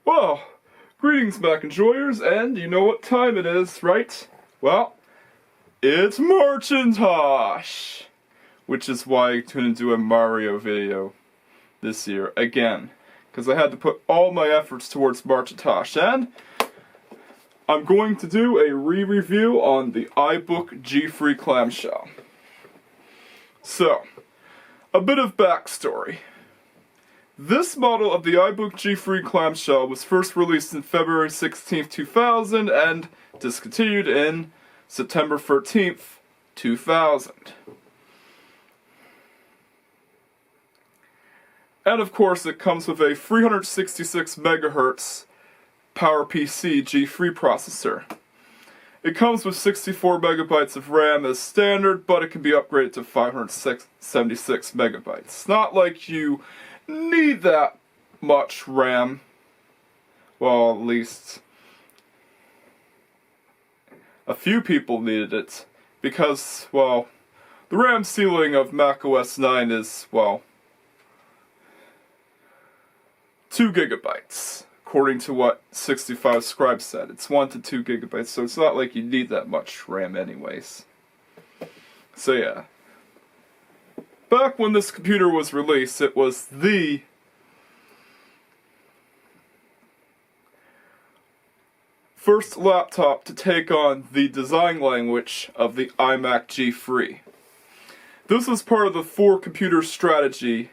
Well, greetings Mac enjoyers, and you know what time it is, right? Well, it's MARCHintosh! Which is why I couldn't do a Mario video this year again. Because I had to put all my efforts towards MARCHintosh, and I'm going to do a re-review on the iBook G3 Clamshell. So, a bit of backstory. This model of the iBook G3 Clamshell was first released in February 16th, 2000 and discontinued in September 13th, 2000. And of course it comes with a 366 megahertz PowerPC G3 processor. It comes with 64 megabytes of RAM as standard, but it can be upgraded to 576 megabytes. Not like you need that much RAM. Well, at least a few people needed it because, well, the RAM ceiling of macOS 9 is, well, 2 gigabytes, according to what 65 Scribe said. It's 1 to 2 gigabytes, so it's not like you need that much RAM anyways. So yeah. Back when this computer was released, it was the first laptop to take on the design language of the iMac G3. This was part of the 4-computer strategy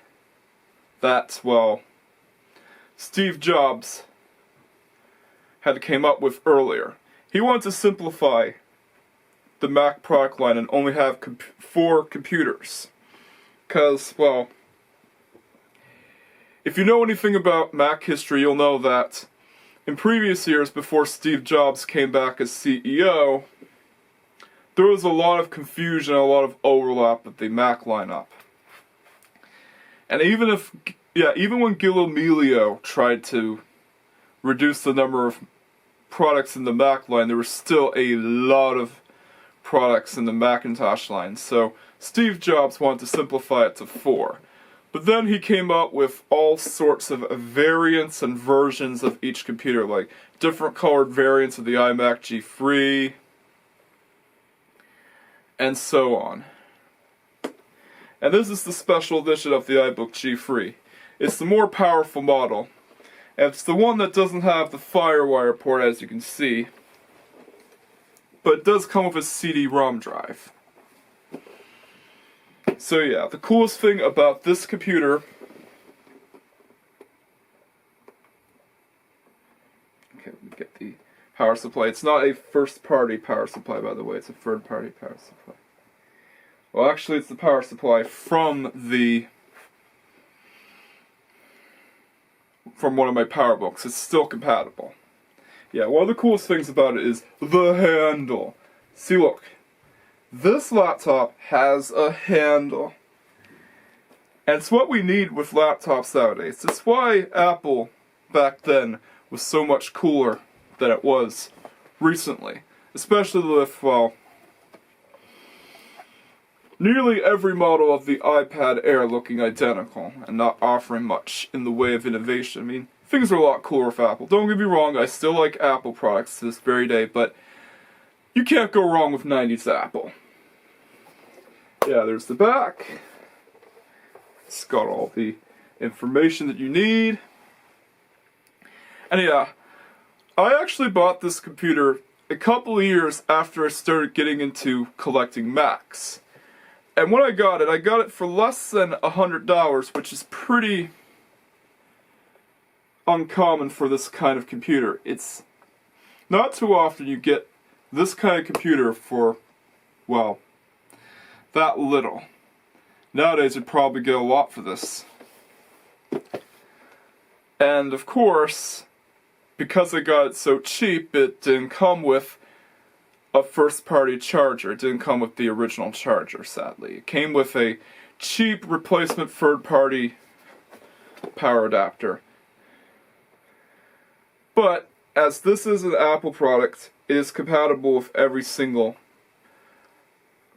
that, well, Steve Jobs had came up with earlier. He wanted to simplify the Mac product line and only have 4 computers. Because, well, if you know anything about Mac history, you'll know that in previous years, before Steve Jobs came back as CEO, there was a lot of confusion, a lot of overlap with the Mac lineup. And even when Gil Amelio tried to reduce the number of products in the Mac line, there was still a lot of products in the Macintosh line. So Steve Jobs wanted to simplify it to 4. But then he came up with all sorts of variants and versions of each computer, like different colored variants of the iMac G3, and so on. And this is the special edition of the iBook G3. It's the more powerful model, and it's the one that doesn't have the FireWire port, as you can see, but it does come with a CD-ROM drive. So yeah, the coolest thing about this computer, okay, let me get the power supply. It's not a first-party power supply, by the way, it's a third-party power supply. Well, actually it's the power supply from one of my PowerBooks. It's still compatible. Yeah, one of the coolest things about it is the handle. See, look. This laptop has a handle. And it's what we need with laptops nowadays. It's why Apple, back then, was so much cooler than it was recently. Especially with, well, nearly every model of the iPad Air looking identical and not offering much in the way of innovation. I mean, things are a lot cooler with Apple. Don't get me wrong, I still like Apple products to this very day, but you can't go wrong with 90s Apple. Yeah, there's the back. It's got all the information that you need. And yeah, I actually bought this computer a couple of years after I started getting into collecting Macs. And when I got it for less than $100, which is pretty uncommon for this kind of computer. It's not too often you get this kind of computer for, well, that little. Nowadays you'd probably get a lot for this. And of course, because I got it so cheap, it didn't come with a first-party charger. It didn't come with the original charger, sadly. It came with a cheap replacement third-party power adapter. But, as this is an Apple product, it is compatible with every single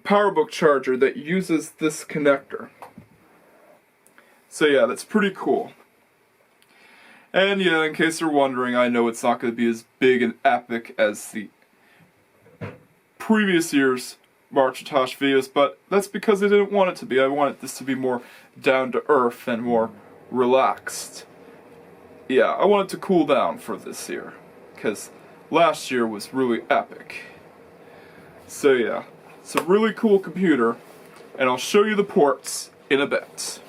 PowerBook charger that uses this connector. So yeah, that's pretty cool. And yeah, in case you're wondering, I know it's not going to be as big and epic as the previous year's MARCHintosh videos, but that's because I didn't want it to be. I wanted this to be more down to earth and more relaxed. Yeah, I wanted to cool down for this year, because last year was really epic. So yeah, it's a really cool computer, and I'll show you the ports in a bit.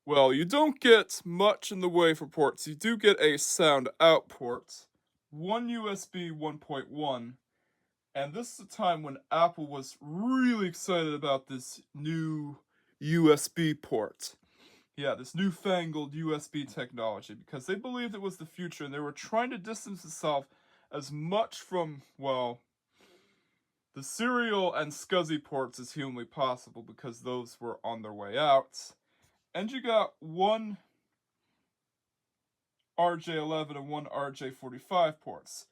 Well, you don't get much in the way for ports. You do get a sound out port, one USB 1.1, and this is a time when Apple was really excited about this new USB port. Yeah, this newfangled USB technology, because they believed it was the future, and they were trying to distance itself as much from, well, the serial and SCSI ports as humanly possible, because those were on their way out. And you got one RJ11 and one RJ45 ports,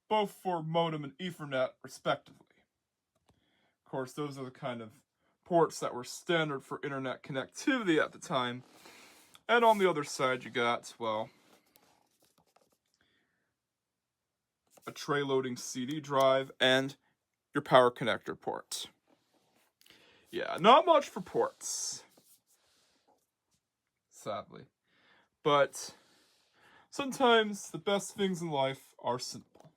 both for modem and Ethernet respectively. Of course, those are the kind of ports that were standard for internet connectivity at the time. And on the other side you got, well, a tray loading CD drive and your power connector port. Yeah, not much for ports, sadly. But sometimes the best things in life are simple.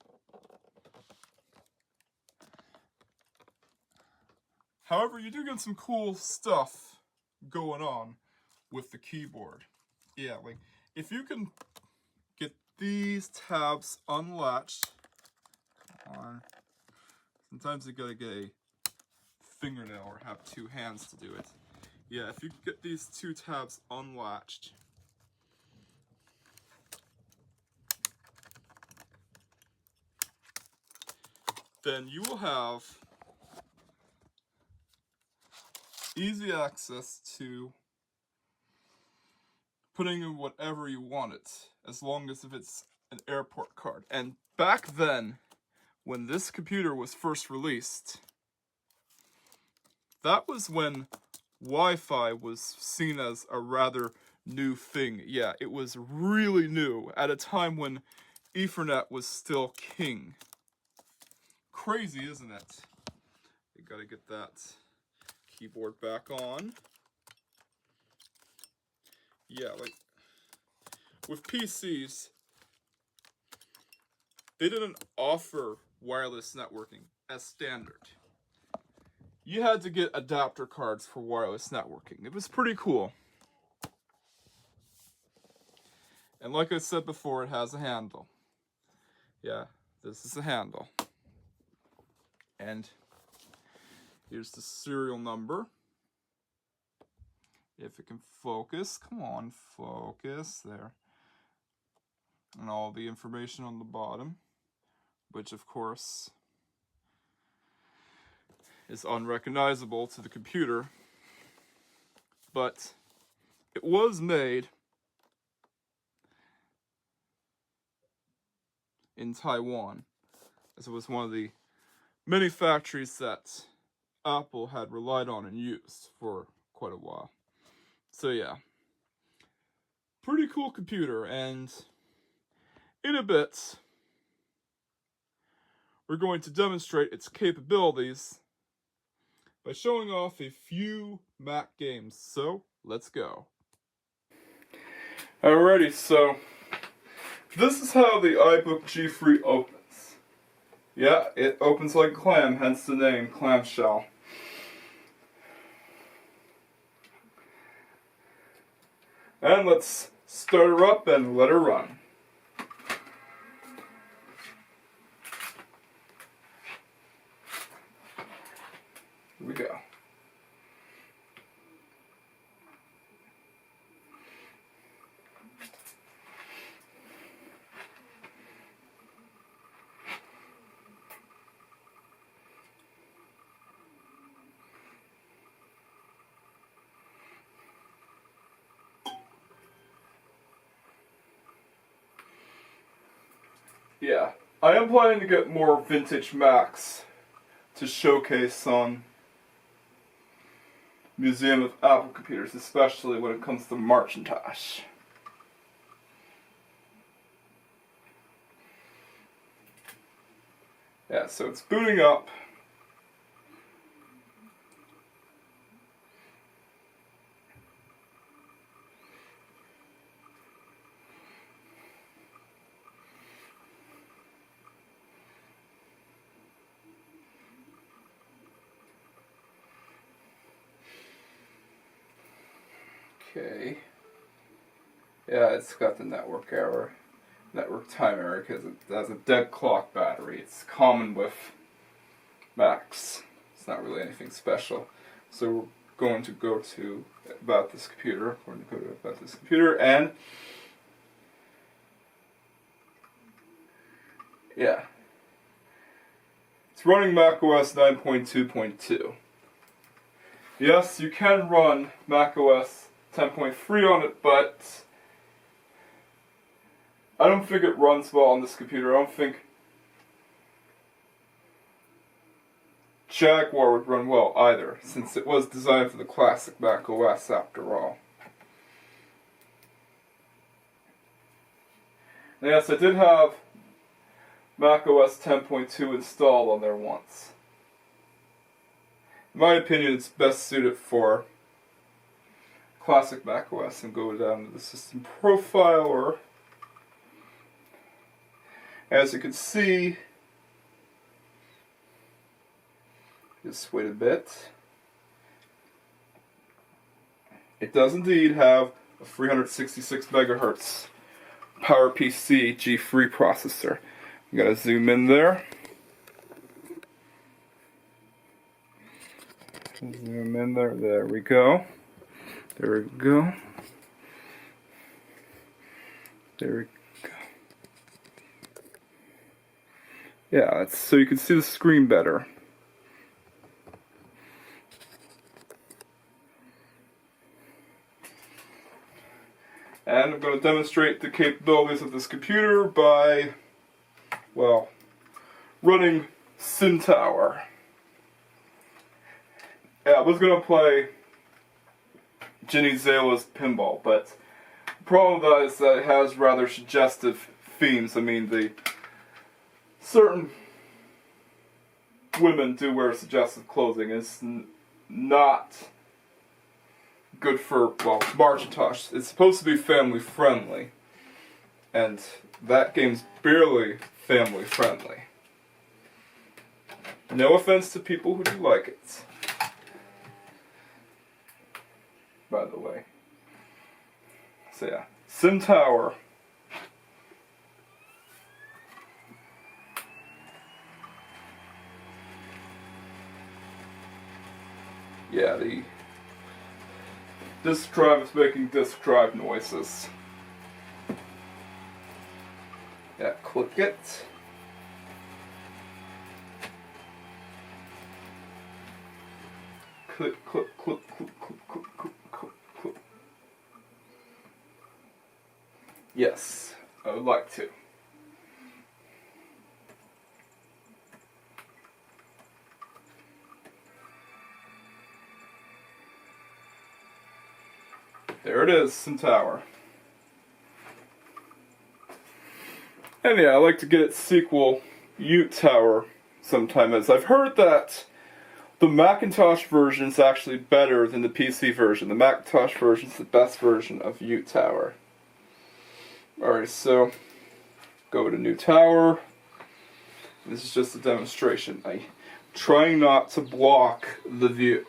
However, you do get some cool stuff going on with the keyboard. Yeah, like if you can get these tabs unlatched, sometimes you gotta get a fingernail or have two hands to do it. Yeah, if you get these two tabs unlatched, then you will have easy access to putting in whatever you want it, as long as if it's an airport card. And back then, when this computer was first released, that was when Wi-Fi was seen as a rather new thing. Yeah, it was really new at a time when Ethernet was still king. Crazy, isn't it? You gotta get that keyboard back on. Yeah, like with PCs, they didn't offer wireless networking as standard. You had to get adapter cards for wireless networking. It was pretty cool. And like I said before, it has a handle. Yeah, this is a handle. And here's the serial number. If it can focus, come on, focus, there. And all the information on the bottom, which of course is unrecognizable to the computer, but it was made in Taiwan, as it was one of the many factories that Apple had relied on and used for quite a while. So yeah, pretty cool computer, and in a bit we're going to demonstrate its capabilities by showing off a few Mac games. So let's go. Alrighty, so this is how the iBook G3 opens. Yeah, it opens like a clam, hence the name, Clamshell. And let's start her up and let her run. Here we go. yeah, I am planning to get more vintage Macs to showcase on Museum of Apple Computers, especially when it comes to MARCHintosh. Yeah, so it's booting up. Okay. Yeah, it's got the network error. Network time error because it has a dead clock battery. It's common with Macs. It's not really anything special. So we're going to go to About This Computer. We're going to go to About This Computer and yeah. It's running macOS 9.2.2. Yes, you can run macOS 10.3 on it, but I don't think it runs well on this computer. I don't think Jaguar would run well either, since it was designed for the classic macOS after all. And yes, I did have macOS 10.2 installed on there once. In my opinion, it's best suited for classic macOS, and go down to the system profiler. As you can see, just wait a bit. It does indeed have a 366 megahertz PowerPC G3 processor. I'm gonna zoom in there. Zoom in there. There we go. There we go. There we go. Yeah, that's, so you can see the screen better. And I'm going to demonstrate the capabilities of this computer by, well, running SimTower. Yeah, I was going to play Ginny Zala's Pinball, but the problem with that is that it has rather suggestive themes. I mean, the certain women do wear suggestive clothing. It's not good for, well, MARCHintosh. It's supposed to be family friendly, and that game's barely family friendly. No offense to people who do like it, by the way. So yeah, SimTower. Yeah, the disk drive is making disk drive noises. Yeah, click it. Click, click, click, click, click, click, click, click, click. Yes, I would like to. There it is, SimTower. And yeah, I like to get its sequel, uTower, sometime, as I've heard that the Macintosh version is actually better than the PC version. The Macintosh version is the best version of uTower. Alright, so go to New Tower. This is just a demonstration. I'm trying not to block the view.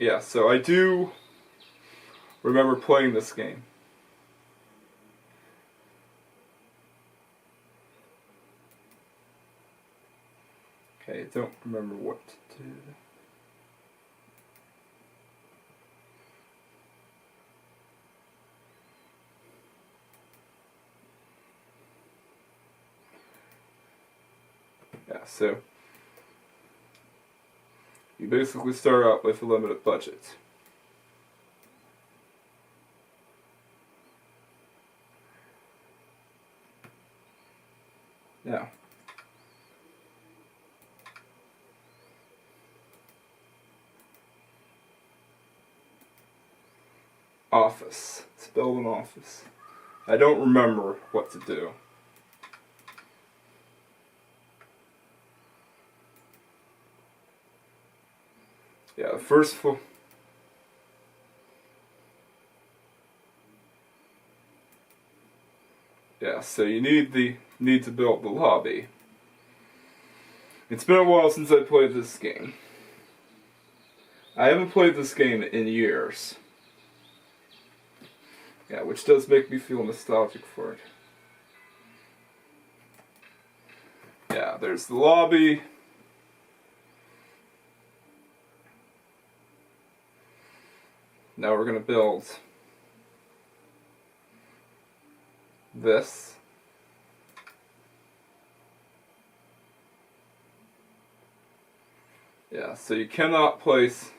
Yeah, so I do remember playing this game. Okay, I don't remember what to do. Yeah, so you basically start out with a limited budget. Now, office. Let's build an office. I don't remember what to do. Yeah, the first floor. Yeah, so you need to build the lobby. It's been a while since I played this game. I haven't played this game in years. Yeah, which does make me feel nostalgic for it. Yeah, there's the lobby. Now we're gonna build this. Yeah, so you cannot place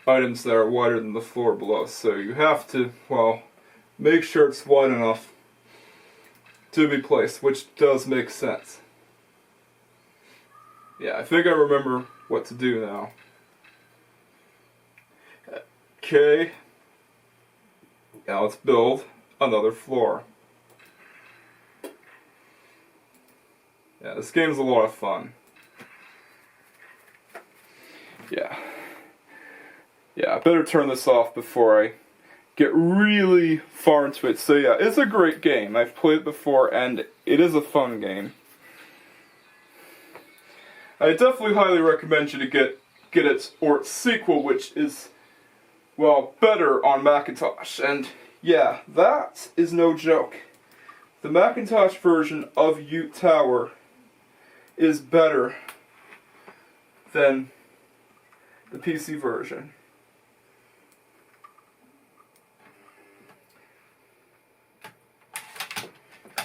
items that are wider than the floor below. So you have to, well, make sure it's wide enough to be placed, which does make sense. Yeah, I think I remember what to do now. Okay. Now let's build another floor. Yeah, this game's a lot of fun. Yeah. Yeah, I better turn this off before I get really far into it. So yeah, it's a great game. I've played it before and it is a fun game. I definitely highly recommend you to get its sequel, which is, well, better on Macintosh. And yeah, that is no joke. The Macintosh version of Yoot Tower is better than the PC version.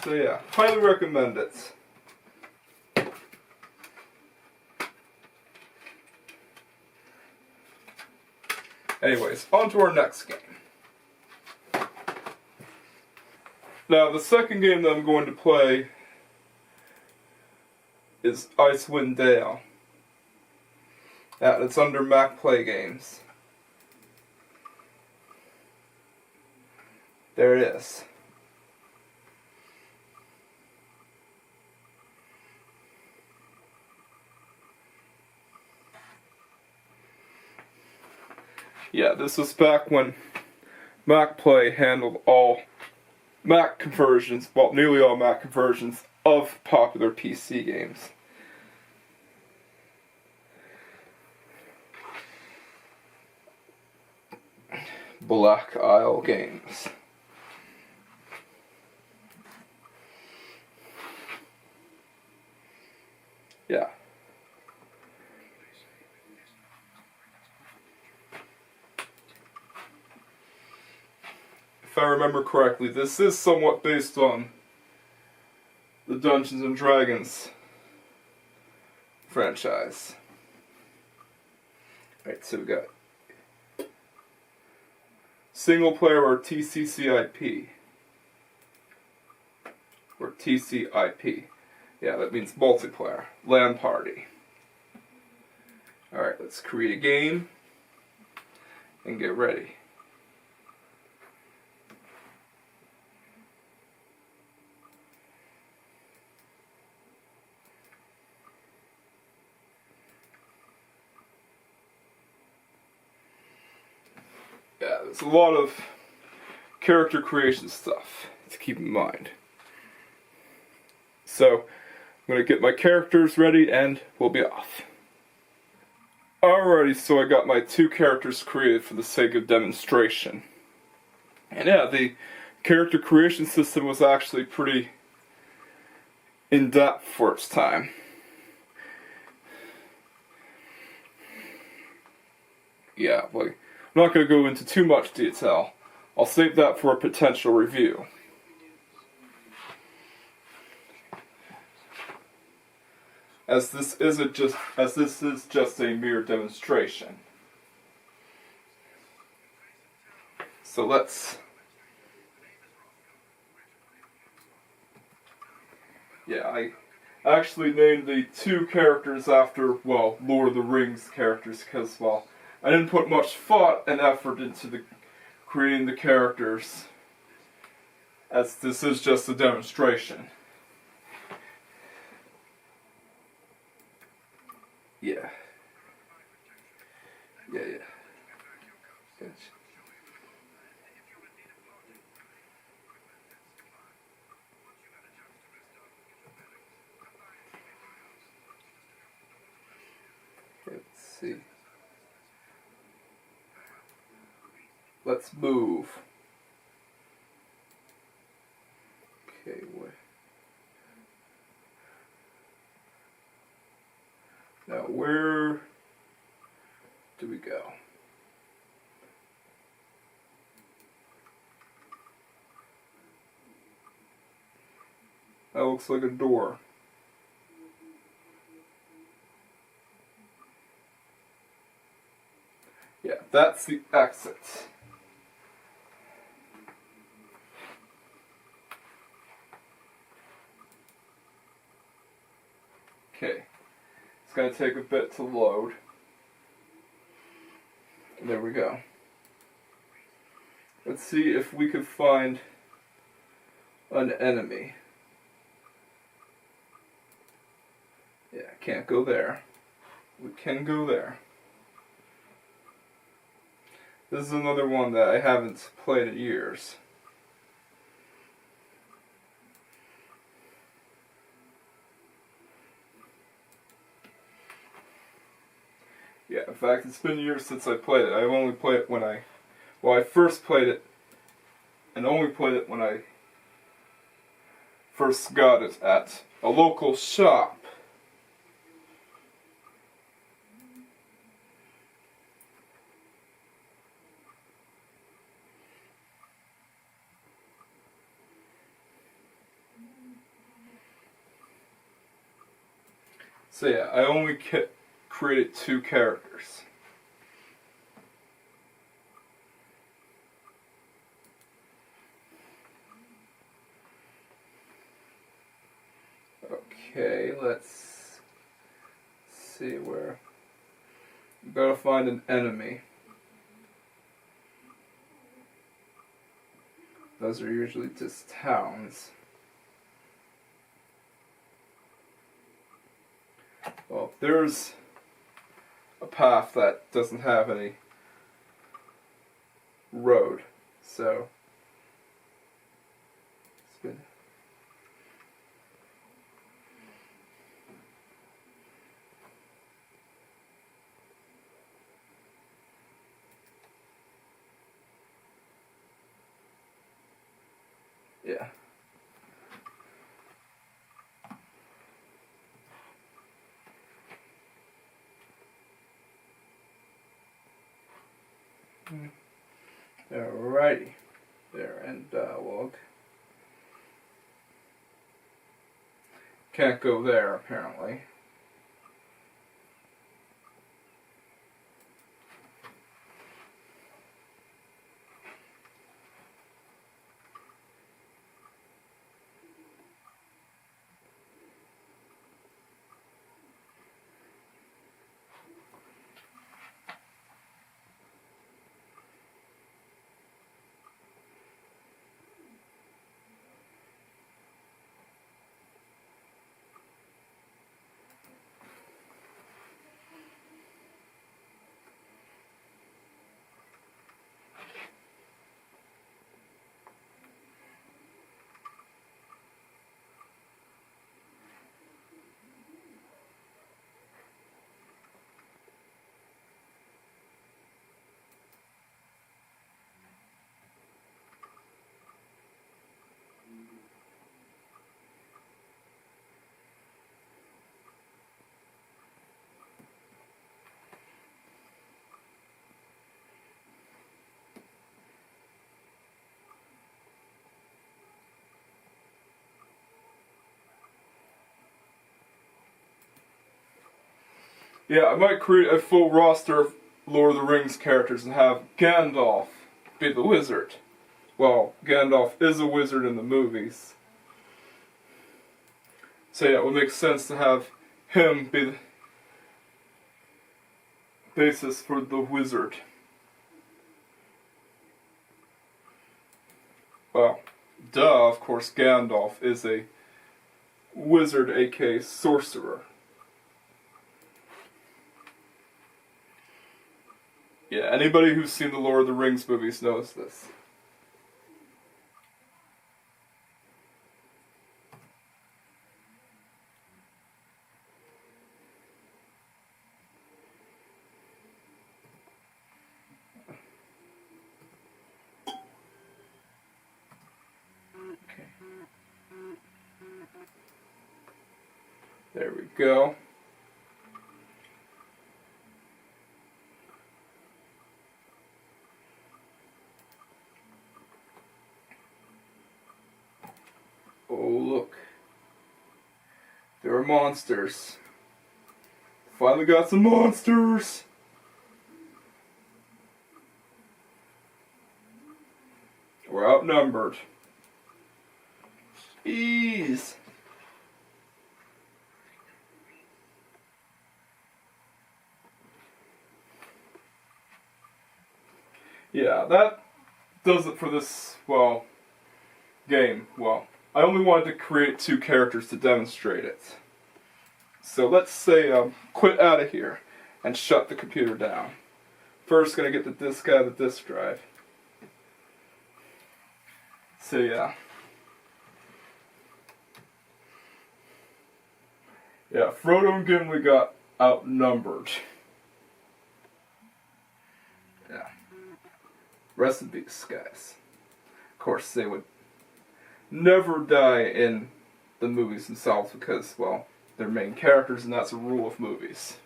So yeah, highly recommend it. Anyways, on to our next game. Now, the second game that I'm going to play is Icewind Dale. It's under Mac Play Games. There it is. Yeah, this was back when Mac Play handled all Mac conversions, well, nearly all Mac conversions of popular PC games. Black Isle Games. Yeah. If I remember correctly, this is somewhat based on the Dungeons and Dragons franchise. Alright, so we got single player or TCCIP. Or TCIP. Yeah, that means multiplayer. LAN party. Alright, let's create a game and get ready. Yeah, there's a lot of character creation stuff to keep in mind. So, I'm going to get my characters ready and we'll be off. Alrighty, so I got my two characters created for the sake of demonstration. And yeah, the character creation system was actually pretty in-depth for its time. Yeah, like, I'm not going to go into too much detail. I'll save that for a potential review. As this is just a mere demonstration. So let's... Yeah, I actually named the 2 characters after, well, Lord of the Rings characters, because, well, I didn't put much thought and effort into creating the characters, as this is just a demonstration. Yeah. Yeah. Gotcha. Let's see. Let's move. Okay, what? Now, where do we go? That looks like a door. Yeah, that's the exit. Okay, it's going to take a bit to load. There we go. Let's see if we can find an enemy. Yeah, can't go there. We can go there. This is another one that I haven't played in years. Yeah, in fact, it's been years since I played it. I've only played it when I first played it, and only played it when I first got it at a local shop. So yeah, I only created 2 characters. Okay, let's see where. You gotta find an enemy. Those are usually just towns. Well, there's a path that doesn't have any road, so it's been... Yeah. Alrighty. There, and dialogue. Can't go there, apparently. Yeah, I might create a full roster of Lord of the Rings characters and have Gandalf be the wizard. Well, Gandalf is a wizard in the movies. So yeah, it would make sense to have him be the basis for the wizard. Well, duh, of course Gandalf is a wizard, aka sorcerer. Yeah, anybody who's seen the Lord of the Rings movies knows this. Okay. There we go. Oh, look. There are monsters. Finally got some monsters! We're outnumbered. Jeez. Yeah, that does it for this, well, game. Well, I only wanted to create 2 characters to demonstrate it. So let's say quit out of here and shut the computer down. First, gonna get the disk out of the disk drive. So yeah. Yeah, Frodo and Gimli got outnumbered. Yeah. Rest in peace, guys. Of course, they would never die in the movies themselves because, well, they're main characters and that's a rule of movies.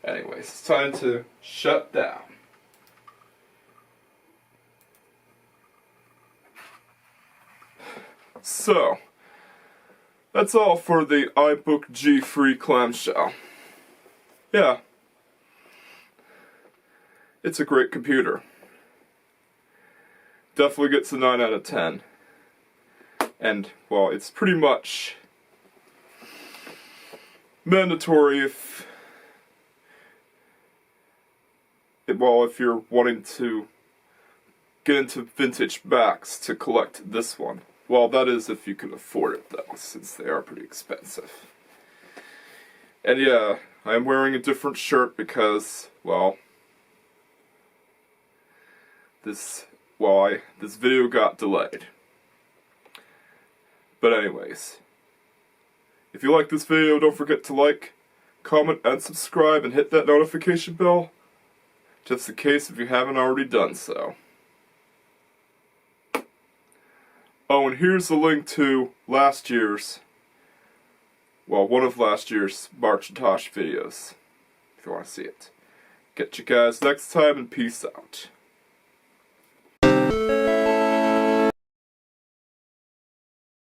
Anyways, it's time to shut down. So, that's all for the iBook G3 Clamshell. Yeah. It's a great computer. Definitely gets a 9 out of 10. And, well, it's pretty much mandatory if you're wanting to get into vintage Macs to collect this one. Well, that is if you can afford it, though, since they are pretty expensive. And yeah, I am wearing a different shirt because, well, this video got delayed. But anyways, if you like this video, don't forget to like, comment, and subscribe, and hit that notification bell, just in case if you haven't already done so. Oh, and here's the link to one of last year's MARCHintosh videos, if you want to see it. Catch you guys next time, and peace out.